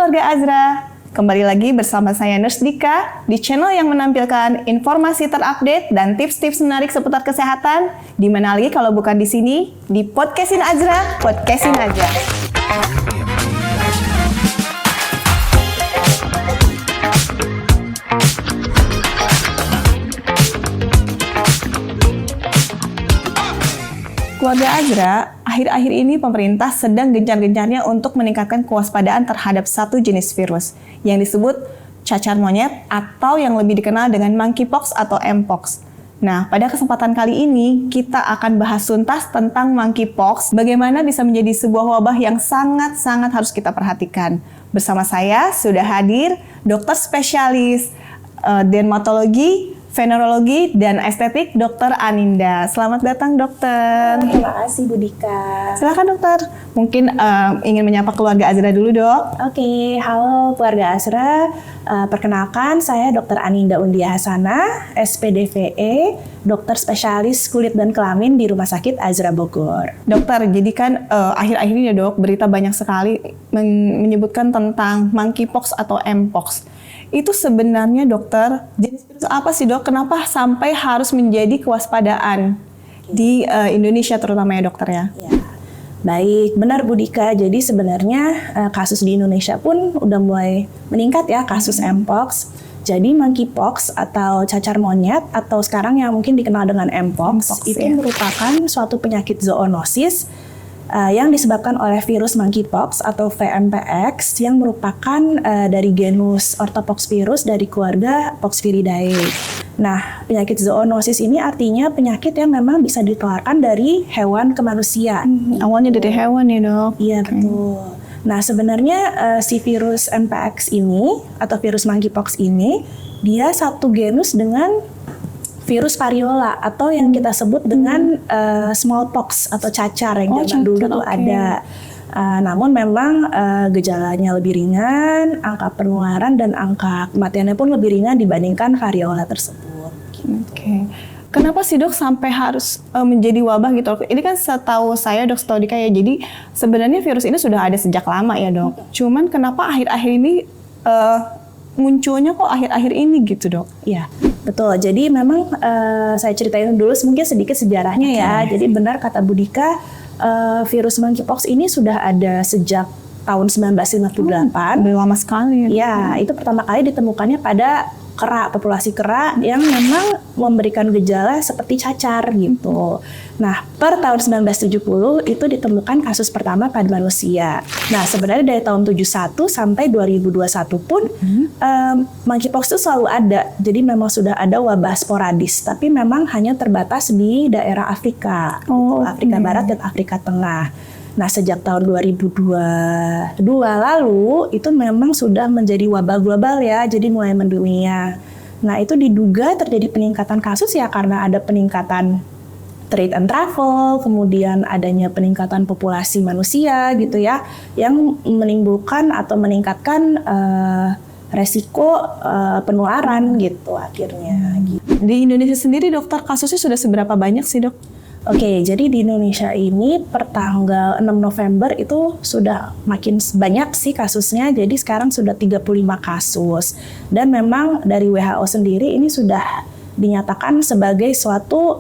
keluarga Azra, kembali lagi bersama saya Nurse Dika di channel yang menampilkan informasi terupdate dan tips-tips menarik seputar kesehatan. Di mana lagi kalau bukan di sini, di Podcastin Azra, Podcastin aja. Keluarga Azra, akhir-akhir ini pemerintah sedang gencar-gencarnya untuk meningkatkan kewaspadaan terhadap satu jenis virus yang disebut cacar monyet atau yang lebih dikenal dengan monkeypox atau mpox. Nah, pada kesempatan kali ini kita akan bahas tuntas tentang monkeypox, bagaimana bisa menjadi sebuah wabah yang sangat-sangat harus kita perhatikan. Bersama saya sudah hadir dokter spesialis dermatologi, venerologi, dan estetik Dr. Aninda. Selamat datang dokter. Terima kasih Bu Dika. Silakan dokter. Mungkin ingin menyapa keluarga Azra dulu dok. Oke, halo keluarga Azra. Perkenalkan saya Dr. Aninda Undia Hasana, SPDVE, dokter spesialis kulit dan kelamin di Rumah Sakit Azra Bogor. Dokter, jadi kan akhir-akhir ini ya dok, berita banyak sekali menyebutkan tentang monkeypox atau mpox. Itu sebenarnya dokter, jenis virus apa sih dok? Kenapa sampai harus menjadi kewaspadaan di Indonesia terutama ya dokter ya? Ya, baik, benar Bu Dika. Jadi sebenarnya kasus di Indonesia pun udah mulai meningkat ya kasus mpox. Jadi monkeypox atau cacar monyet atau sekarang yang mungkin dikenal dengan mpox itu merupakan suatu penyakit zoonosis yang disebabkan oleh virus monkeypox atau VMPX yang merupakan dari genus Orthopoxvirus dari keluarga Poxviridae. Nah, penyakit zoonosis ini artinya penyakit yang memang bisa ditularkan dari hewan ke manusia. Awalnya dari hewan ya dok? Iya, betul. Nah, sebenarnya si virus MPX ini atau virus monkeypox ini dia satu genus dengan virus variola atau yang kita sebut dengan smallpox atau cacar yang zaman dulu tuh ada. Namun memang gejalanya lebih ringan, angka penularan dan angka kematiannya pun lebih ringan dibandingkan variola tersebut. Oke. Kenapa sih dok sampai harus menjadi wabah gitu? Ini kan setahu saya dok, setahu Dika ya, jadi sebenarnya virus ini sudah ada sejak lama ya dok. Cuman kenapa akhir-akhir ini munculnya kok akhir-akhir ini gitu dok? Iya, betul. Jadi memang saya ceritain dulu mungkin sedikit sejarahnya ya. Jadi benar kata Bu Dika, virus monkeypox ini sudah ada sejak tahun 1958. Udah lama sekali. Ya, itu pertama kali ditemukannya pada kera, populasi kera yang memang memberikan gejala seperti cacar gitu. Nah, per tahun 1970 itu ditemukan kasus pertama pada manusia. Nah, sebenarnya dari tahun 71 sampai 2021 pun monkeypox itu selalu ada. Jadi memang sudah ada wabah sporadis, tapi memang hanya terbatas di daerah Afrika, Afrika Barat dan Afrika Tengah. Nah, sejak tahun 2022 lalu itu memang sudah menjadi wabah global ya, jadi mulai mendunia. Nah, itu diduga terjadi peningkatan kasus ya karena ada peningkatan trade and travel, kemudian adanya peningkatan populasi manusia gitu ya, yang menimbulkan atau meningkatkan resiko penularan gitu akhirnya. Gitu. Di Indonesia sendiri dokter, kasusnya sudah seberapa banyak sih dok? Oke, jadi di Indonesia ini per tanggal 6 November itu sudah makin banyak sih kasusnya, jadi sekarang sudah 35 kasus. Dan memang dari WHO sendiri ini sudah dinyatakan sebagai suatu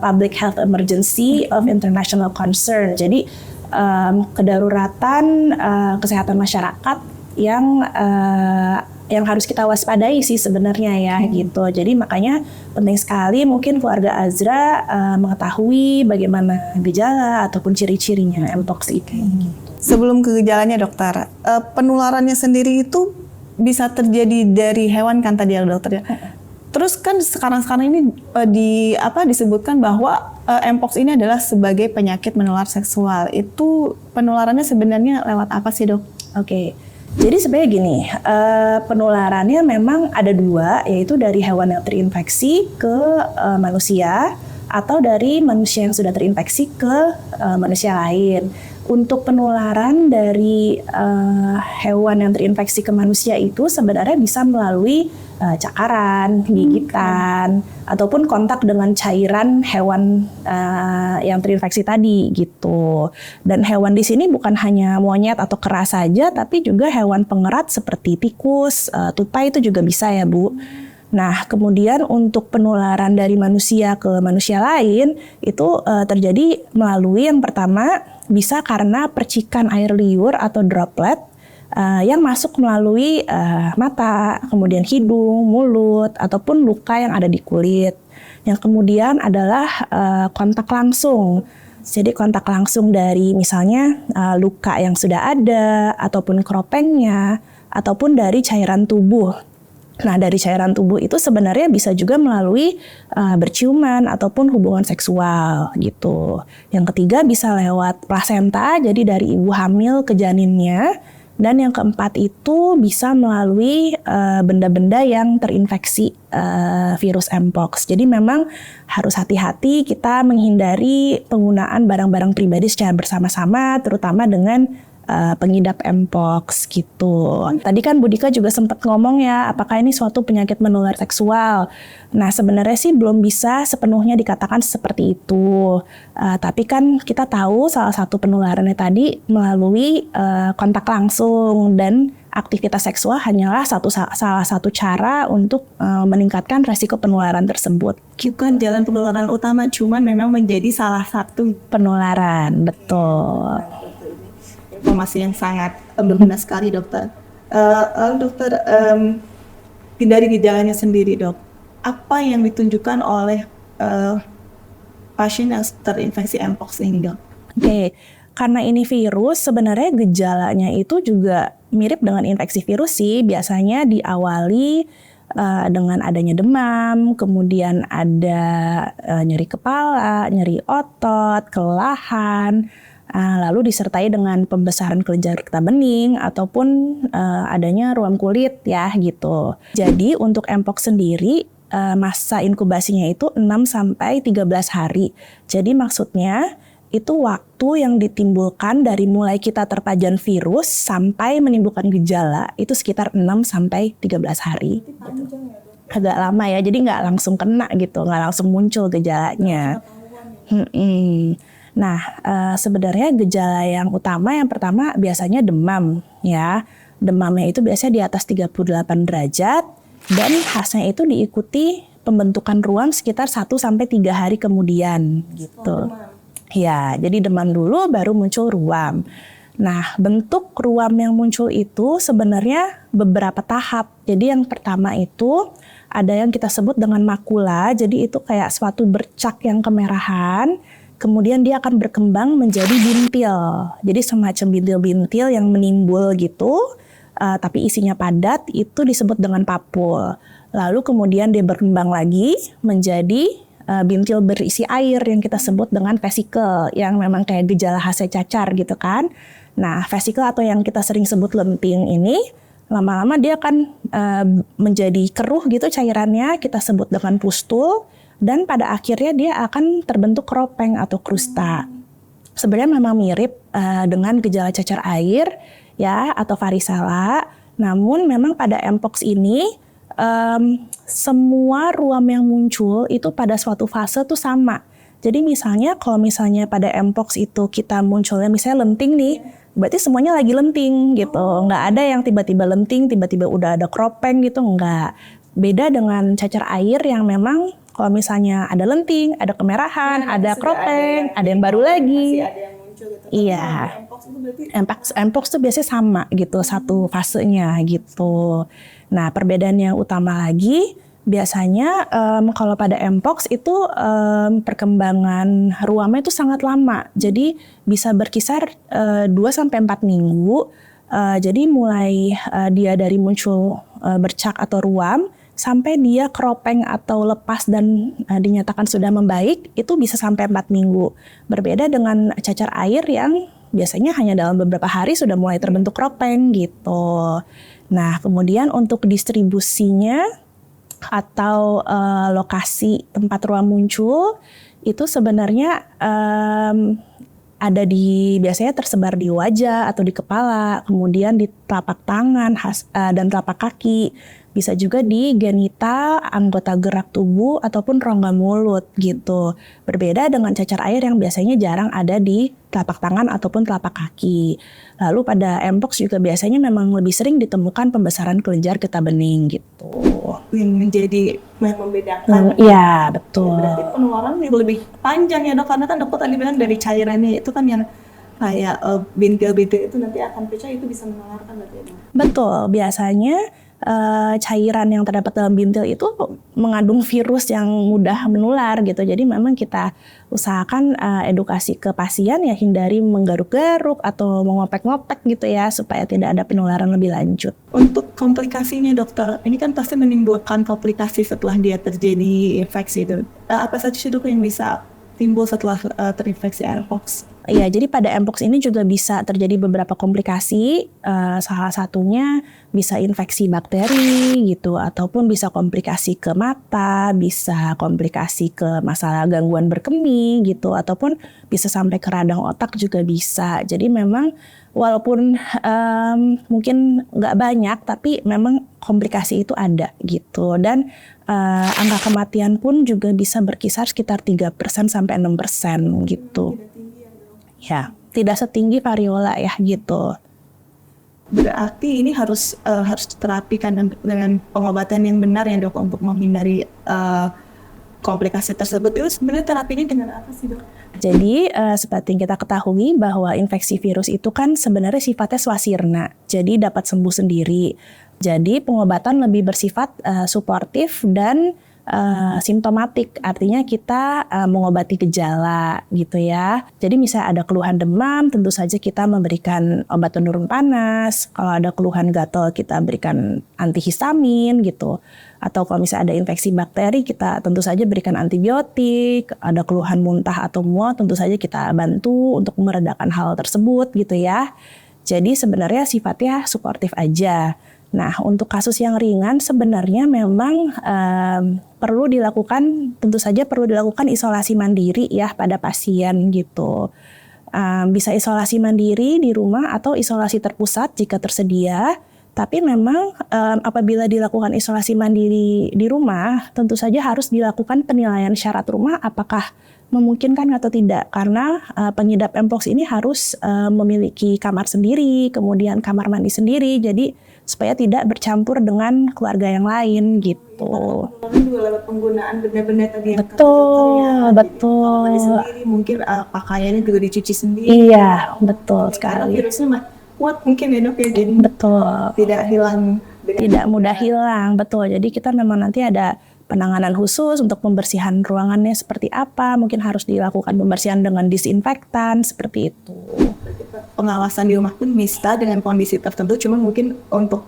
public health emergency of international concern. Jadi kedaruratan kesehatan masyarakat yang harus kita waspadai sih sebenarnya ya gitu. Jadi makanya penting sekali mungkin keluarga Azra mengetahui bagaimana gejala ataupun ciri-cirinya mpox itu. Gitu. Sebelum ke gejalanya dokter, penularannya sendiri itu bisa terjadi dari hewan kan tadi ya dokter ya. Terus kan sekarang ini disebutkan bahwa mpox ini adalah sebagai penyakit menular seksual. Itu penularannya sebenarnya lewat apa sih dok? Oke. Jadi sebenarnya gini, penularannya memang ada dua, yaitu dari hewan yang terinfeksi ke manusia atau dari manusia yang sudah terinfeksi ke manusia lain. Untuk penularan dari hewan yang terinfeksi ke manusia itu sebenarnya bisa melalui cakaran, gigitan, ataupun kontak dengan cairan hewan yang terinfeksi tadi gitu. Dan hewan di sini bukan hanya monyet atau kera saja, tapi juga hewan pengerat seperti tikus, tupai itu juga bisa ya Bu. Nah, kemudian untuk penularan dari manusia ke manusia lain itu terjadi melalui yang pertama bisa karena percikan air liur atau droplet yang masuk melalui mata, kemudian hidung, mulut, ataupun luka yang ada di kulit. Yang kemudian adalah kontak langsung. Jadi kontak langsung dari misalnya luka yang sudah ada, ataupun keropengnya, ataupun dari cairan tubuh. Nah, dari cairan tubuh itu sebenarnya bisa juga melalui berciuman ataupun hubungan seksual gitu. Yang ketiga bisa lewat plasenta, jadi dari ibu hamil ke janinnya. Dan yang keempat itu bisa melalui benda-benda yang terinfeksi virus Mpox. Jadi memang harus hati-hati kita menghindari penggunaan barang-barang pribadi secara bersama-sama, terutama dengan pengidap Mpox gitu. Tadi kan Bu Dika juga sempat ngomong ya, apakah ini suatu penyakit menular seksual? Nah, sebenarnya sih belum bisa sepenuhnya dikatakan seperti itu. Tapi kan kita tahu salah satu penularannya tadi melalui kontak langsung, dan aktivitas seksual hanyalah salah satu cara untuk meningkatkan resiko penularan tersebut. Bukan jalan penularan utama, cuman memang menjadi salah satu Penularan, betul. informasi yang sangat berguna sekali dokter. Lalu dokter, dari gejalanya sendiri dok, apa yang ditunjukkan oleh pasien yang terinfeksi Mpox ini dok? Oke, karena ini virus sebenarnya gejalanya itu juga mirip dengan infeksi virus sih. Biasanya diawali dengan adanya demam, kemudian ada nyeri kepala, nyeri otot, kelelahan, lalu disertai dengan pembesaran kelenjar getah bening ataupun adanya ruam kulit ya gitu. Jadi untuk Mpox sendiri masa inkubasinya itu 6-13 hari. Jadi maksudnya itu waktu yang ditimbulkan dari mulai kita terpajan virus sampai menimbulkan gejala itu sekitar 6-13 hari. Agak lama ya, jadi nggak langsung kena gitu, nggak langsung muncul gejalanya. Nah, sebenarnya gejala yang utama yang pertama biasanya demam ya. Demamnya itu biasanya di atas 38 derajat dan khasnya itu diikuti pembentukan ruam sekitar 1-3 hari kemudian gitu. Ya, jadi demam dulu baru muncul ruam. Nah, bentuk ruam yang muncul itu sebenarnya beberapa tahap. Jadi yang pertama itu ada yang kita sebut dengan makula. Jadi itu kayak suatu bercak yang kemerahan. Kemudian dia akan berkembang menjadi bintil. Jadi semacam bintil-bintil yang menimbul gitu, tapi isinya padat, itu disebut dengan papul. Lalu kemudian dia berkembang lagi menjadi bintil berisi air yang kita sebut dengan vesikel, yang memang kayak gejala khasnya cacar gitu kan. Nah, vesikel atau yang kita sering sebut lenting ini, lama-lama dia akan menjadi keruh gitu cairannya, kita sebut dengan pustul. Dan pada akhirnya dia akan terbentuk keropeng atau krusta. Sebenarnya memang mirip dengan gejala cacar air ya atau varicella. Namun memang pada Mpox ini semua ruam yang muncul itu pada suatu fase tuh sama. Jadi misalnya kalau misalnya pada Mpox itu kita munculnya misalnya lenting nih, berarti semuanya lagi lenting gitu. Nggak ada yang tiba-tiba lenting, tiba-tiba udah ada keropeng gitu, nggak. Beda dengan cacar air yang memang kalau misalnya ada lenting, ada kemerahan, ada keropeng, ada yang baru lagi. Ada yang muncul gitu. Iya. Mpox tuh biasanya sama gitu, satu fasenya gitu. Nah, perbedaan yang utama lagi, biasanya kalau pada Mpox itu perkembangan ruamnya itu sangat lama. Jadi bisa berkisar 2-4 minggu. Jadi mulai dia dari muncul bercak atau ruam, sampai dia keropeng atau lepas dan dinyatakan sudah membaik, itu bisa sampai 4 minggu. Berbeda dengan cacar air yang biasanya hanya dalam beberapa hari sudah mulai terbentuk keropeng gitu. Nah, kemudian untuk distribusinya atau lokasi tempat ruam muncul, itu sebenarnya biasanya tersebar di wajah atau di kepala, kemudian di telapak tangan dan telapak kaki. Bisa juga di genital, anggota gerak tubuh, ataupun rongga mulut gitu. Berbeda dengan cacar air yang biasanya jarang ada di telapak tangan ataupun telapak kaki. Lalu pada mpox juga biasanya memang lebih sering ditemukan pembesaran kelenjar getah bening gitu. Yang menjadi yang membedakan. Iya, betul. Berarti penularan yang lebih panjang ya dok, karena kan dokter tadi bilang dari cairannya itu kan yang kayak bintil-bintil itu nanti akan pecah, itu bisa menularkan berarti ya dok? Betul, biasanya cairan yang terdapat dalam bintil itu mengandung virus yang mudah menular gitu. Jadi memang kita usahakan edukasi ke pasien ya, hindari menggaruk-garuk atau mengopek-ngopek gitu ya, supaya tidak ada penularan lebih lanjut. Untuk komplikasinya dokter, ini kan pasti menimbulkan komplikasi setelah dia terjadi infeksi itu. Apa saja sih dok yang bisa timbul setelah terinfeksi mpox? Iya, jadi pada mpox ini juga bisa terjadi beberapa komplikasi. Salah satunya bisa infeksi bakteri gitu, ataupun bisa komplikasi ke mata, bisa komplikasi ke masalah gangguan berkemih gitu, ataupun bisa sampai ke radang otak juga bisa. Jadi memang walaupun mungkin nggak banyak, tapi memang komplikasi itu ada gitu. Dan angka kematian pun juga bisa berkisar sekitar 3% sampai 6% gitu. Ya, tidak setinggi variola ya gitu. Berarti ini harus diterapikan dengan pengobatan yang benar ya dok, untuk menghindari komplikasi tersebut. Itu sebenarnya terapinya dengan apa sih dok? Jadi seperti yang kita ketahui bahwa infeksi virus itu kan sebenarnya sifatnya swasirna, jadi dapat sembuh sendiri. Jadi pengobatan lebih bersifat suportif dan simptomatik, artinya kita mengobati gejala gitu ya. Jadi misalnya ada keluhan demam, tentu saja kita memberikan obat penurun panas. Kalau ada keluhan gatal, kita berikan antihistamin gitu. Atau kalau misalnya ada infeksi bakteri, kita tentu saja berikan antibiotik. Ada keluhan muntah atau mual, tentu saja kita bantu untuk meredakan hal tersebut gitu ya. Jadi sebenarnya sifatnya suportif aja. Nah, untuk kasus yang ringan sebenarnya memang tentu saja perlu dilakukan isolasi mandiri ya pada pasien gitu. Bisa isolasi mandiri di rumah atau isolasi terpusat jika tersedia. Tapi memang apabila dilakukan isolasi mandiri di rumah, tentu saja harus dilakukan penilaian syarat rumah apakah memungkinkan atau tidak. Karena pengidap mpox ini harus memiliki kamar sendiri, kemudian kamar mandi sendiri. Jadi supaya tidak bercampur dengan keluarga yang lain gitu. Juga lewat penggunaan benda-benda tadi yang Betul. Mandi sendiri, mungkin pakaiannya juga dicuci sendiri. Iya, betul Karena sekali. virusnya kuat mungkin ya dok ya, jadi Betul. tidak hilang. Tidak mudah hilang, betul. Jadi kita memang nanti ada penanganan khusus untuk pembersihan ruangannya seperti apa. Mungkin harus dilakukan pembersihan dengan disinfektan seperti itu. Pengawasan di rumah pun bisa dengan kondisi tertentu, cuma mungkin untuk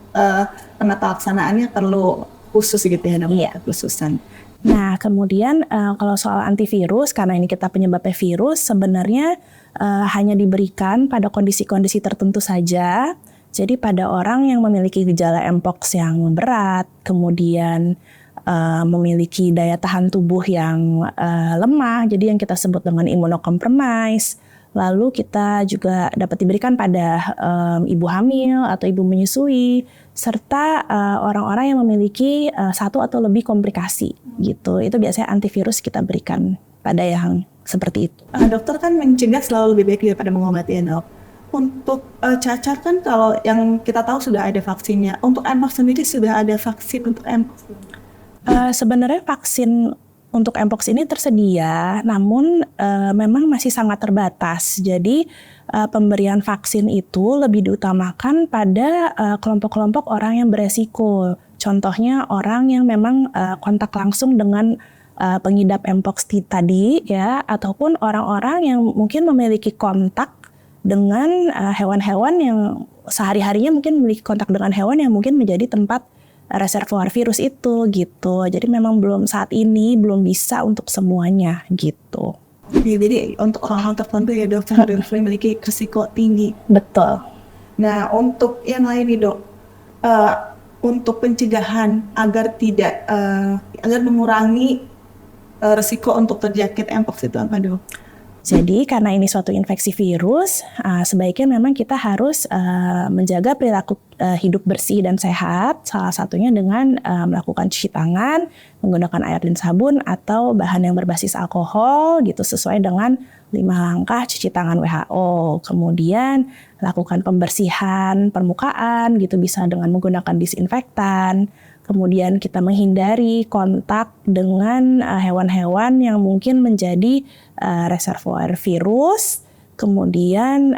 penata laksanaannya perlu khusus gitu ya, namanya kekhususan. Nah, kemudian kalau soal antivirus, karena ini kita penyebabnya virus, sebenarnya hanya diberikan pada kondisi-kondisi tertentu saja. Jadi pada orang yang memiliki gejala mpox yang berat, kemudian memiliki daya tahan tubuh yang lemah, jadi yang kita sebut dengan immunocompromised. Lalu kita juga dapat diberikan pada ibu hamil atau ibu menyusui, serta orang-orang yang memiliki satu atau lebih komplikasi gitu. Itu biasanya antivirus kita berikan pada yang seperti itu. Dokter kan mencegah selalu lebih baik daripada mengobati ya dok. Untuk cacar kan kalau yang kita tahu sudah ada vaksinnya. Untuk mpox sendiri sudah ada vaksin untuk mpox? Sebenarnya vaksin untuk mpox ini tersedia, namun memang masih sangat terbatas. Jadi pemberian vaksin itu lebih diutamakan pada kelompok-kelompok orang yang beresiko. Contohnya orang yang memang kontak langsung dengan pengidap mpox tadi ya, ataupun orang-orang yang mungkin memiliki kontak dengan hewan-hewan yang sehari-harinya mungkin memiliki kontak dengan hewan yang mungkin menjadi tempat reservoir virus itu gitu. Jadi memang saat ini belum bisa untuk semuanya gitu. Jadi untuk orang-orang tertentu ya dok, yang memiliki risiko tinggi. Betul. Nah untuk yang lain nih dok, untuk pencegahan agar agar mengurangi risiko untuk terjangkit mpox itu apa dok? Jadi karena ini suatu infeksi virus, sebaiknya memang kita harus menjaga perilaku hidup bersih dan sehat, salah satunya dengan melakukan cuci tangan, menggunakan air dan sabun atau bahan yang berbasis alkohol gitu sesuai dengan 5 langkah cuci tangan WHO. Kemudian lakukan pembersihan permukaan gitu bisa dengan menggunakan disinfektan. Kemudian kita menghindari kontak dengan hewan-hewan yang mungkin menjadi reservoir virus. Kemudian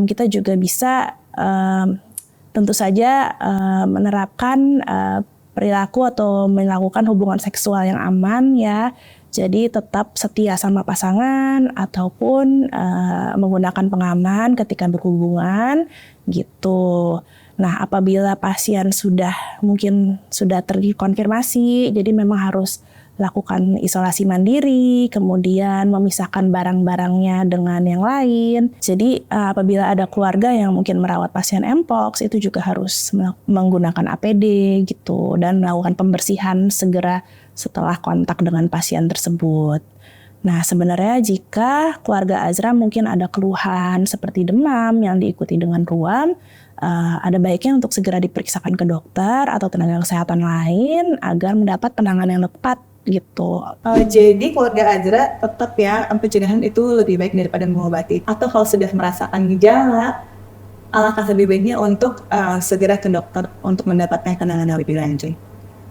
kita juga bisa tentu saja menerapkan perilaku atau melakukan hubungan seksual yang aman ya. Jadi tetap setia sama pasangan ataupun menggunakan pengaman ketika berhubungan gitu. Nah, apabila pasien mungkin sudah terkonfirmasi, jadi memang harus lakukan isolasi mandiri, kemudian memisahkan barang-barangnya dengan yang lain. Jadi apabila ada keluarga yang mungkin merawat pasien Mpox, itu juga harus menggunakan APD gitu dan melakukan pembersihan segera setelah kontak dengan pasien tersebut. Nah, sebenarnya jika keluarga Azra mungkin ada keluhan seperti demam yang diikuti dengan ruam, ada baiknya untuk segera diperiksakan ke dokter atau tenaga kesehatan lain agar mendapat penanganan yang tepat gitu. Jadi keluarga Azra tetap ya pencegahan itu lebih baik daripada mengobati. Atau kalau sudah merasakan gejala, alangkah lebih baiknya untuk segera ke dokter untuk mendapatkan penanganan lebih lanjut.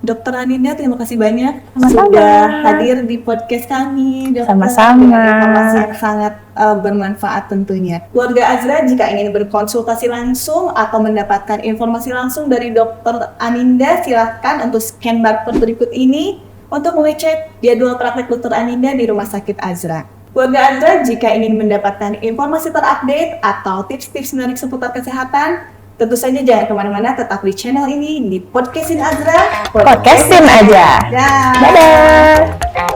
Dokter Aninda, terima kasih banyak sudah hadir di podcast kami. Sama-sama. Informasi yang sangat bermanfaat tentunya. Keluarga Azra jika ingin berkonsultasi langsung atau mendapatkan informasi langsung dari Dokter Aninda, silakan untuk scan barcode berikut ini untuk mengecek jadwal praktek Dokter Aninda di Rumah Sakit Azra. Keluarga Azra jika ingin mendapatkan informasi terupdate atau tips-tips menarik seputar kesehatan, tentu saja jangan kemana-mana, tetap di channel ini di Podcastin Azra. Podcastin aja. Dadah. Dadah.